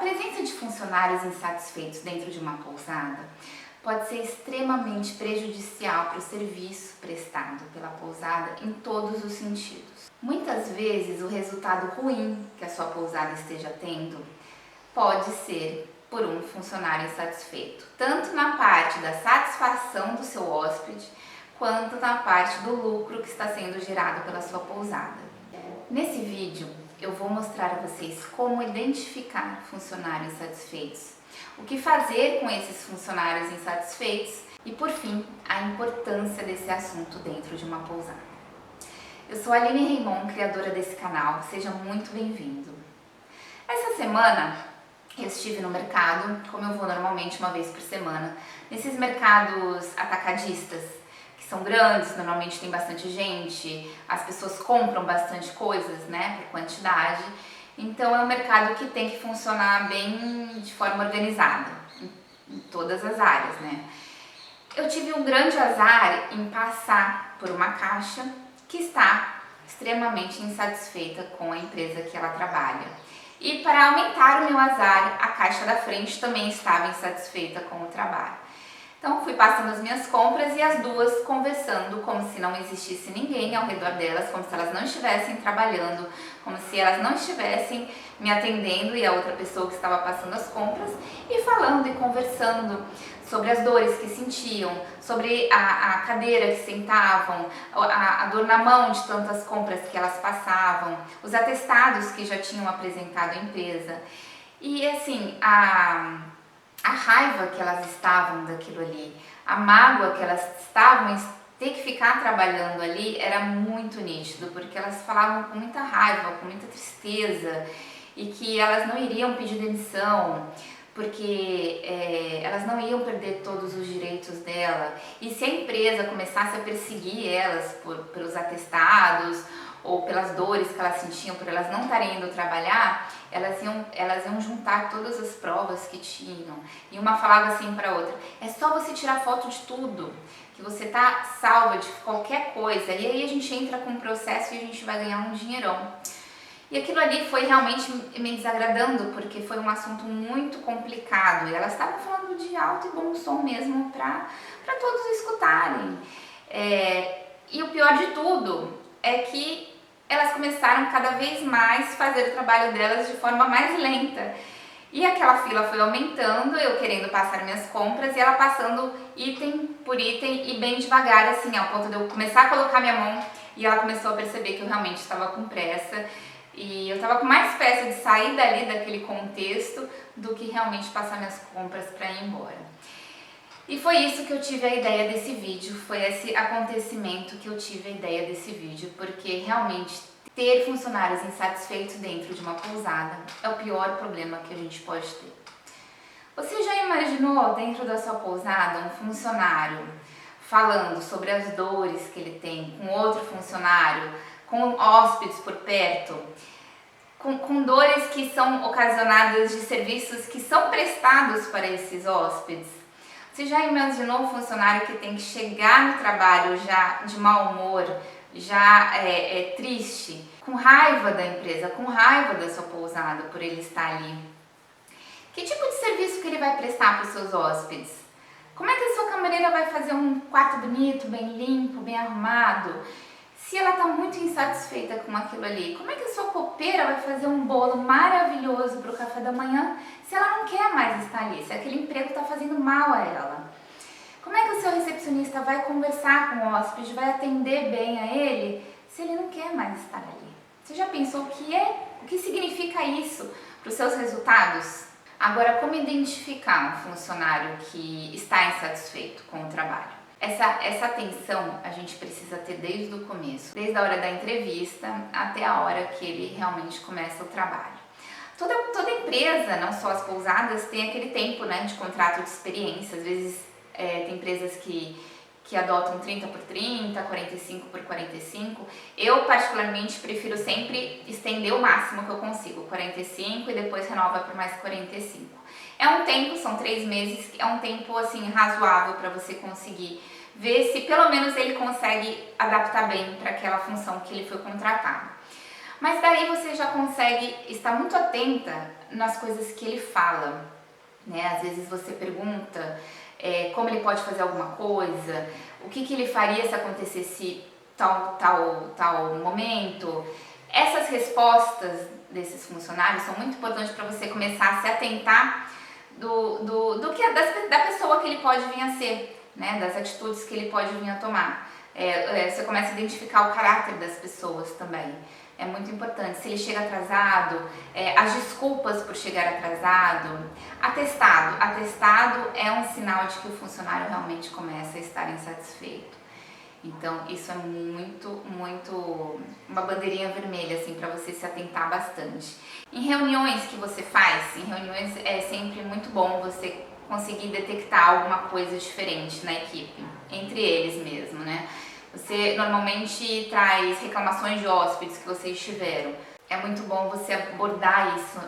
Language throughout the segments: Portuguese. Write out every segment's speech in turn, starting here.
presença de funcionários insatisfeitos dentro de uma pousada pode ser extremamente prejudicial para o serviço prestado pela pousada em todos os sentidos. Muitas vezes o resultado ruim que a sua pousada esteja tendo pode ser por um funcionário insatisfeito, tanto na parte da satisfação do seu hóspede, quanto na parte do lucro que está sendo gerado pela sua pousada. Nesse vídeo eu vou mostrar a vocês como identificar funcionários insatisfeitos, o que fazer com esses funcionários insatisfeitos e, por fim, a importância desse assunto dentro de uma pousada. Eu sou a Aline Raymond, criadora desse canal, seja muito bem-vindo. Essa semana eu estive no mercado, como eu vou normalmente uma vez por semana, nesses mercados atacadistas, que são grandes, normalmente tem bastante gente, as pessoas compram bastante coisas, né, por quantidade. Então é um mercado que tem que funcionar bem de forma organizada, em todas as áreas, né. Eu tive um grande azar em passar por uma caixa que está extremamente insatisfeita com a empresa que ela trabalha. E para aumentar o meu azar, a caixa da frente também estava insatisfeita com o trabalho. Então fui passando as minhas compras e as duas conversando como se não existisse ninguém ao redor delas, como se elas não estivessem trabalhando, como se elas não estivessem me atendendo e a outra pessoa que estava passando as compras, e falando e conversando sobre as dores que sentiam, sobre a cadeira que sentavam, a dor na mão de tantas compras que elas passavam, os atestados que já tinham apresentado à empresa. E assim, a raiva que elas estavam daquilo ali, a mágoa que elas estavam em ter que ficar trabalhando ali era muito nítido, porque elas falavam com muita raiva, com muita tristeza, e que elas não iriam pedir demissão, porque elas não iam perder todos os direitos dela, e se a empresa começasse a perseguir elas pelos atestados ou pelas dores que elas sentiam por elas não estarem indo trabalhar, elas iam juntar todas as provas que tinham, e uma falava assim para a outra: é só você tirar foto de tudo, que você tá salva de qualquer coisa, e aí a gente entra com um processo e a gente vai ganhar um dinheirão. E aquilo ali foi realmente me desagradando, porque foi um assunto muito complicado, e elas estavam falando de alto e bom som mesmo para todos escutarem. E o pior de tudo é que elas começaram cada vez mais a fazer o trabalho delas de forma mais lenta. E aquela fila foi aumentando, eu querendo passar minhas compras e ela passando item por item e bem devagar, assim, ao ponto de eu começar a colocar minha mão, e ela começou a perceber que eu realmente estava com pressa. E eu estava com mais pressa de sair dali, daquele contexto, do que realmente passar minhas compras para ir embora. E foi isso que eu tive a ideia desse vídeo, foi esse acontecimento que eu tive a ideia desse vídeo, porque realmente ter funcionários insatisfeitos dentro de uma pousada é o pior problema que a gente pode ter. Você já imaginou dentro da sua pousada um funcionário falando sobre as dores que ele tem com outro funcionário, com hóspedes por perto, com dores que são ocasionadas de serviços que são prestados para esses hóspedes? Você já imaginou um funcionário que tem que chegar no trabalho já de mau humor, já triste, com raiva da empresa, com raiva da sua pousada por ele estar ali? Que tipo de serviço que ele vai prestar para os seus hóspedes? Como é que a sua camareira vai fazer um quarto bonito, bem limpo, bem arrumado, se ela está muito insatisfeita com aquilo ali? Como é que a sua copeira vai fazer um bolo maravilhoso para o café da manhã se ela não quer mais estar ali, se aquele emprego está fazendo mal a ela? Como é que o seu recepcionista vai conversar com o hóspede, vai atender bem a ele, se ele não quer mais estar ali? Você já pensou o que significa isso para os seus resultados? Agora, como identificar um funcionário que está insatisfeito com o trabalho? Essa atenção a gente precisa ter desde o começo, desde a hora da entrevista até a hora que ele realmente começa o trabalho. Toda empresa, não só as pousadas, tem aquele tempo, né, de contrato de experiência. Às vezes tem empresas que adotam 30 por 30, 45 por 45. Eu particularmente prefiro sempre estender o máximo que eu consigo, 45, e depois renova por mais 45. É um tempo, são 3 meses, é um tempo assim razoável para você conseguir ver se pelo menos ele consegue adaptar bem para aquela função que ele foi contratado. Mas daí você já consegue estar muito atenta nas coisas que ele fala, né? Às vezes você pergunta como ele pode fazer alguma coisa, o que ele faria se acontecesse tal momento. Essas respostas desses funcionários são muito importantes para você começar a se atentar da pessoa que ele pode vir a ser, né? Das atitudes que ele pode vir a tomar. Você começa a identificar o caráter das pessoas também. É muito importante. Se ele chega atrasado, as desculpas por chegar atrasado. Atestado é um sinal de que o funcionário realmente começa a estar insatisfeito. Então, isso é muito uma bandeirinha vermelha, assim, para você se atentar bastante. Em reuniões que você faz, é sempre muito bom você conseguir detectar alguma coisa diferente na equipe, entre eles mesmo, né? Você normalmente traz reclamações de hóspedes que vocês tiveram. É muito bom você abordar isso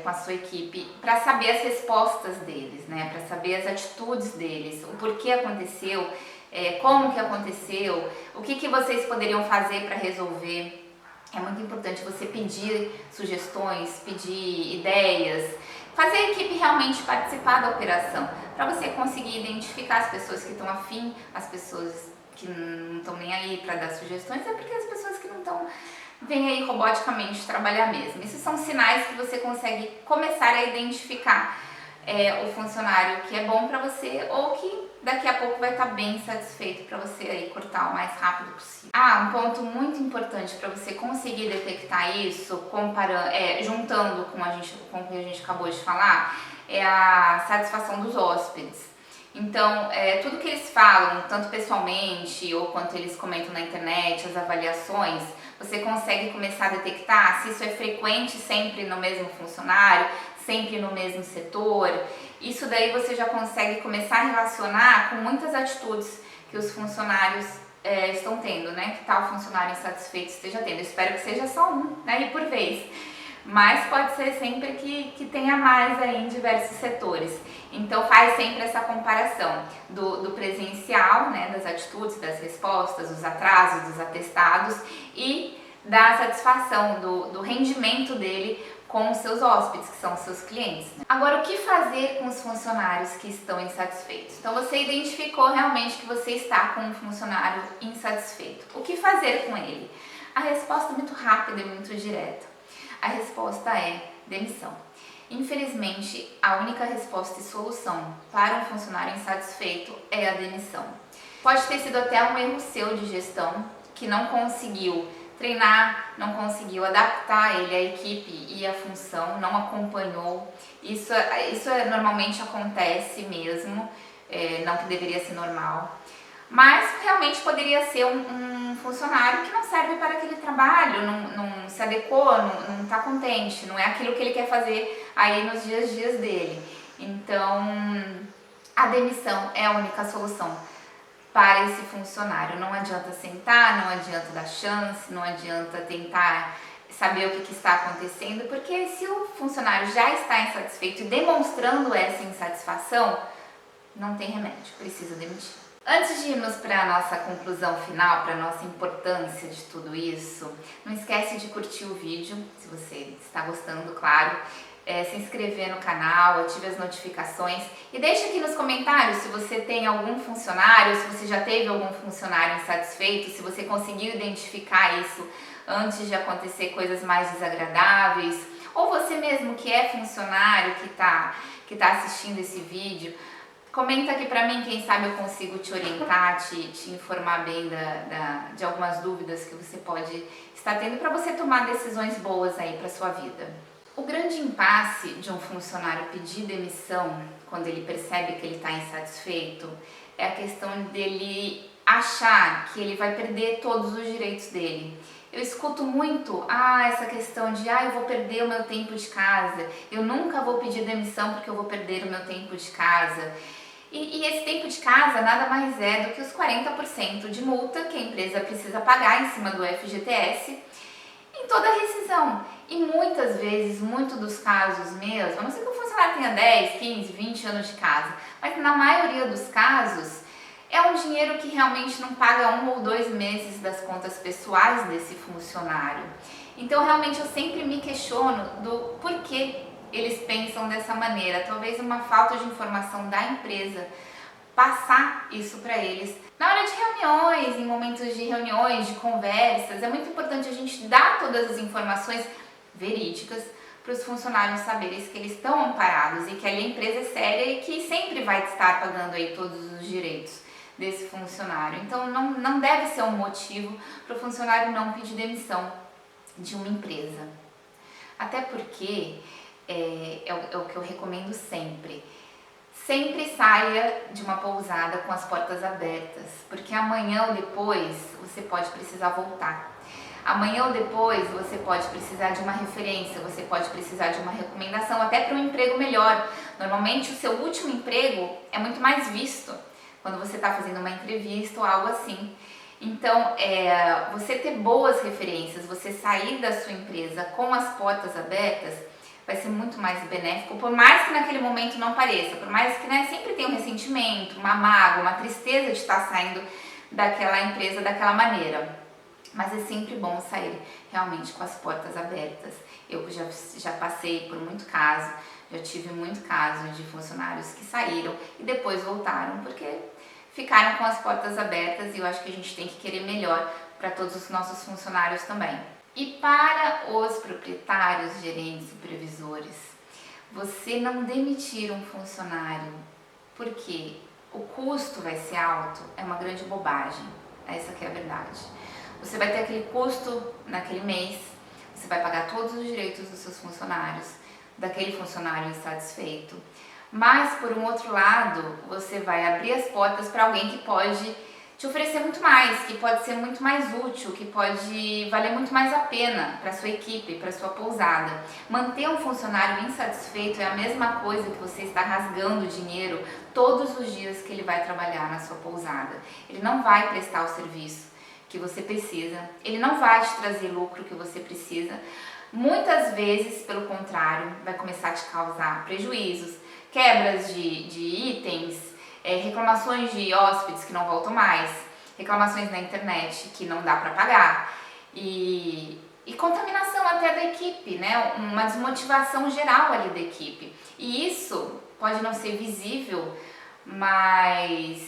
com a sua equipe para saber as respostas deles, né? Para saber as atitudes deles, o porquê aconteceu, como que aconteceu, o que vocês poderiam fazer para resolver. É muito importante você pedir sugestões, pedir ideias, fazer a equipe realmente participar da operação, para você conseguir identificar as pessoas que estão afim, as pessoas que não estão nem aí para dar sugestões, é porque as pessoas que não estão vêm aí roboticamente trabalhar mesmo. Esses são sinais que você consegue começar a identificar o funcionário que é bom para você ou que daqui a pouco vai estar bem satisfeito para você aí cortar o mais rápido possível. Um ponto muito importante para você conseguir detectar isso, juntando com o que a gente acabou de falar, é a satisfação dos hóspedes. Então, tudo que eles falam, tanto pessoalmente ou quanto eles comentam na internet, as avaliações, você consegue começar a detectar se isso é frequente sempre no mesmo funcionário, sempre no mesmo setor. Isso daí você já consegue começar a relacionar com muitas atitudes que os funcionários estão tendo, né? Que tal funcionário insatisfeito esteja tendo. Eu espero que seja só um, né? E por vez. Mas pode ser sempre que tenha mais aí em diversos setores. Então faz sempre essa comparação do presencial, né, das atitudes, das respostas, dos atrasos, dos atestados e da satisfação, do rendimento dele com os seus hóspedes, que são os seus clientes. Agora, o que fazer com os funcionários que estão insatisfeitos? Então você identificou realmente que você está com um funcionário insatisfeito. O que fazer com ele? A resposta é muito rápida e muito direta. A resposta é demissão. Infelizmente, a única resposta e solução para um funcionário insatisfeito é a demissão. Pode ter sido até um erro seu de gestão, que não conseguiu treinar, não conseguiu adaptar ele à equipe e à função, não acompanhou. Isso normalmente acontece mesmo, não que deveria ser normal. Mas realmente poderia ser um funcionário que não serve para aquele trabalho, não se adequou, não está contente, não é aquilo que ele quer fazer aí nos dias dele. Então, a demissão é a única solução para esse funcionário. Não adianta sentar, não adianta dar chance, não adianta tentar saber o que está acontecendo, porque se o funcionário já está insatisfeito e demonstrando essa insatisfação, não tem remédio, precisa demitir. Antes de irmos para a nossa conclusão final, para a nossa importância de tudo isso, não esquece de curtir o vídeo, se você está gostando, claro, se inscrever no canal, ative as notificações e deixe aqui nos comentários se você tem algum funcionário, se você já teve algum funcionário insatisfeito, se você conseguiu identificar isso antes de acontecer coisas mais desagradáveis, ou você mesmo que é funcionário, que tá assistindo esse vídeo. Comenta aqui pra mim, quem sabe eu consigo te orientar, te informar bem de algumas dúvidas que você pode estar tendo para você tomar decisões boas aí para sua vida. O grande impasse de um funcionário pedir demissão quando ele percebe que ele está insatisfeito é a questão dele achar que ele vai perder todos os direitos dele. Eu escuto muito essa questão de eu vou perder o meu tempo de casa, eu nunca vou pedir demissão porque eu vou perder o meu tempo de casa. E esse tempo de casa nada mais é do que os 40% de multa que a empresa precisa pagar em cima do FGTS em toda a rescisão. E muitas vezes, muito dos casos mesmo, a não ser que o funcionário tenha 10, 15, 20 anos de casa, mas na maioria dos casos é um dinheiro que realmente não paga 1 ou 2 meses das contas pessoais desse funcionário. Então realmente eu sempre me questiono do porquê eles pensam dessa maneira, talvez uma falta de informação da empresa, passar isso para eles. Na hora de reuniões, em momentos de reuniões, de conversas, é muito importante a gente dar todas as informações verídicas para os funcionários saberem que eles estão amparados e que ali a empresa é séria e que sempre vai estar pagando aí todos os direitos desse funcionário. Então não deve ser um motivo para o funcionário não pedir demissão de uma empresa. Até porque é o que eu recomendo sempre. Sempre saia de uma pousada com as portas abertas, porque amanhã ou depois você pode precisar voltar. Amanhã ou depois você pode precisar de uma referência, você pode precisar de uma recomendação, até para um emprego melhor. Normalmente o seu último emprego é muito mais visto quando você está fazendo uma entrevista ou algo assim. Então, você ter boas referências, você sair da sua empresa com as portas abertas, vai ser muito mais benéfico, por mais que naquele momento não pareça, por mais que sempre tenha um ressentimento, uma mágoa, uma tristeza de estar saindo daquela empresa daquela maneira. Mas é sempre bom sair realmente com as portas abertas. Eu já passei por muito caso, já tive muito caso de funcionários que saíram e depois voltaram porque ficaram com as portas abertas, e eu acho que a gente tem que querer melhor para todos os nossos funcionários também. E para os proprietários, gerentes, supervisores, você não demitir um funcionário porque o custo vai ser alto é uma grande bobagem. Essa que é a verdade. Você vai ter aquele custo naquele mês, você vai pagar todos os direitos dos seus funcionários, daquele funcionário insatisfeito. Mas, por um outro lado, você vai abrir as portas para alguém que pode te oferecer muito mais, que pode ser muito mais útil, que pode valer muito mais a pena para a sua equipe, para a sua pousada. Manter um funcionário insatisfeito é a mesma coisa que você está rasgando dinheiro todos os dias que ele vai trabalhar na sua pousada. Ele não vai prestar o serviço que você precisa, ele não vai te trazer lucro que você precisa. Muitas vezes, pelo contrário, vai começar a te causar prejuízos, quebras de itens, reclamações de hóspedes que não voltam mais, reclamações na internet que não dá para pagar e contaminação até da equipe, né? Uma desmotivação geral ali da equipe. E isso pode não ser visível, mas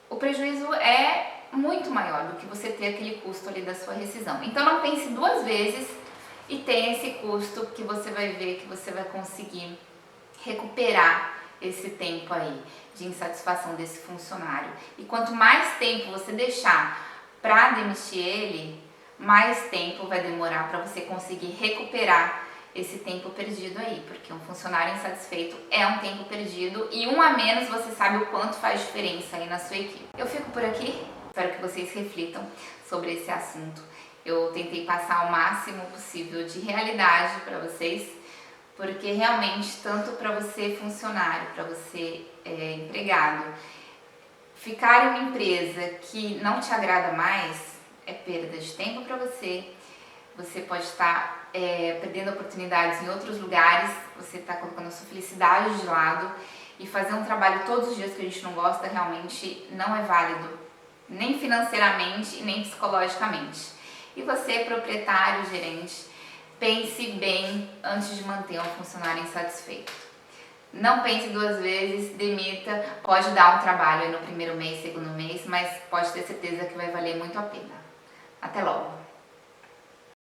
o prejuízo é muito maior do que você ter aquele custo ali da sua rescisão. Então não pense duas vezes e tenha esse custo que você vai ver que você vai conseguir recuperar esse tempo aí de insatisfação desse funcionário. E quanto mais tempo você deixar para demitir ele, mais tempo vai demorar para você conseguir recuperar esse tempo perdido aí, porque um funcionário insatisfeito é um tempo perdido e um a menos você sabe o quanto faz diferença aí na sua equipe. Eu fico por aqui, espero que vocês reflitam sobre esse assunto. Eu tentei passar o máximo possível de realidade para vocês, porque realmente, tanto para você funcionário, para você empregado, ficar em uma empresa que não te agrada mais é perda de tempo para você. Você pode estar perdendo oportunidades em outros lugares, você está colocando a sua felicidade de lado, e fazer um trabalho todos os dias que a gente não gosta realmente não é válido, nem financeiramente e nem psicologicamente. E você, proprietário, gerente, pense bem antes de manter um funcionário insatisfeito. Não pense duas vezes, demita, pode dar um trabalho no primeiro mês, segundo mês, mas pode ter certeza que vai valer muito a pena. Até logo!